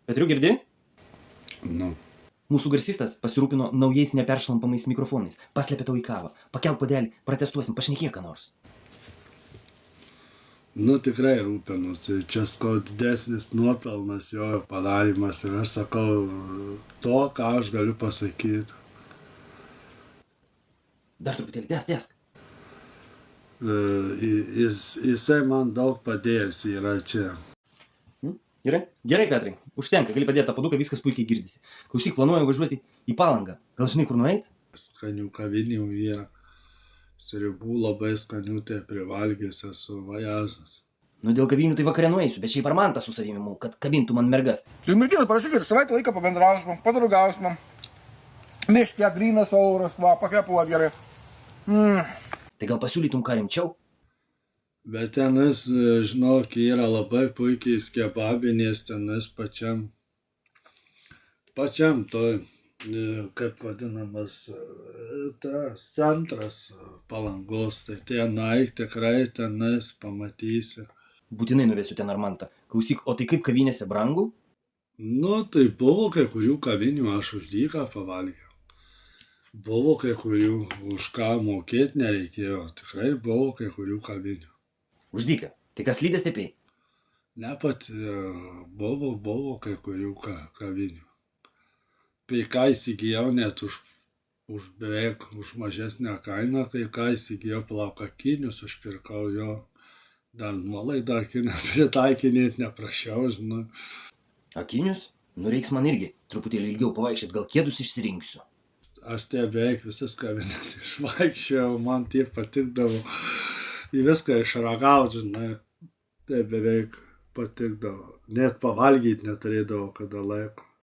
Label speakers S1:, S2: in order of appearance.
S1: Petriu, girdi?
S2: Nu.
S1: Mūsų garsistas pasirūpino naujais neperšlampamais mikrofonais. Paslėpė tau į kavą. Pakelk puodelį, pratestuosim, pašnekėk ką nors.
S2: Nu, tikrai rūpinosi. Čia skau didesnis nuopelnas jo padarymas ir aš sakau to, ką aš galiu pasakyti.
S1: Dar truputėlį, tęsk.
S2: Jisai man daug padėjęs yra čia.
S1: Gerai? Gerai, Petrai. Užtenka, gali padėti tą paduką, viskas puikiai girdisi. Klausyk, planuoju važiuoti į Palangą. Gal žinai, kur nueit?
S2: Skanių kavinių yra. Sribų labai skanių, tai privalgęs esu vajažas.
S1: Nu, dėl kavinių tai vakare nueisiu, bet šiaip ar man tą su savimi, kad kabintų man mergas.
S3: Tai merginas parašykit, savaitę laiką pabendrausim, padraugausim. Miške, grynas oras, va, pakvepuot gerai.
S1: Tai gal pasiūlytum ką rimčiau?
S2: Bet tenis, žinok, yra labai puikiai kebabinės tenis pačiam toj, kaip vadinamas, tas centras Palangos, tai ten nueik tikrai tenis pamatysi.
S1: Būtinai nuvesiu ten Armantą. Klausyk, o tai kaip kavinėse brangu?
S2: Nu, tai buvo kai kurių kavinių, aš už dyką pavalgiau. Buvo kai kurių, už ką mokėti nereikėjo, tikrai buvo kai kurių kavinių.
S1: Už dyką. Tai kas lydės tepiai?
S2: Ne pat, buvo kai kurių kavinių. Kai ką įsigijau net už beveik už mažesnę kainą, kai ką įsigijau plaukakinius, aš pirkau jo. Dar nuolaidą akinę pritaikinėti neprašiau, žinau.
S1: Akinius? Nu, reiks man irgi truputėlį ilgiau pavaikščiot, gal kėdus išsirinksiu.
S2: Aš tai beveik visas kavinės išvaikščiau, man tiek patikdavo. Į viską išragaut, žinai, tai beveik patikdavo. Net pavalgyti neturėdavo kada laiko.